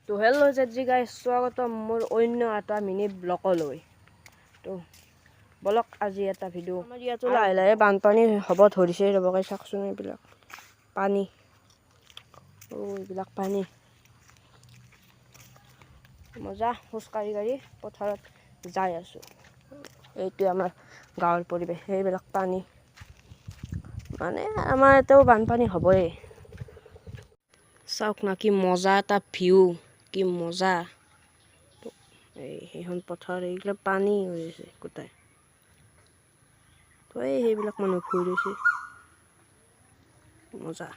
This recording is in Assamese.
তো হেল্ল' জেজি গাইজ, স্বাগতম মোৰ অন্য এটা মিনি ব্লগলৈ। তো বলক আজি এটা ভিডিঅ'। আমাৰ ইয়াতো লাহে লাহে বানপানী হ'ব ধৰিছে, ৰ'বকে চাওকচোন এইবিলাক পানী। এইবিলাক পানী মজা খোজকাঢ়ি কাঢ়ি পথাৰত যাই আছোঁ। এইটোৱে আমাৰ গাঁৱৰ পৰিৱেশ। সেইবিলাক পানী মানে আমাৰ ইয়াতেও বানপানী হ'বই। চাওক না কি মজা এটা ভিউ, কি মজা। সেইখন পথাৰ এইবিলাক পানী হৈ আছে গোটাই। তো সেইবিলাক মানুহ ভুই ৰৈছে, মজা।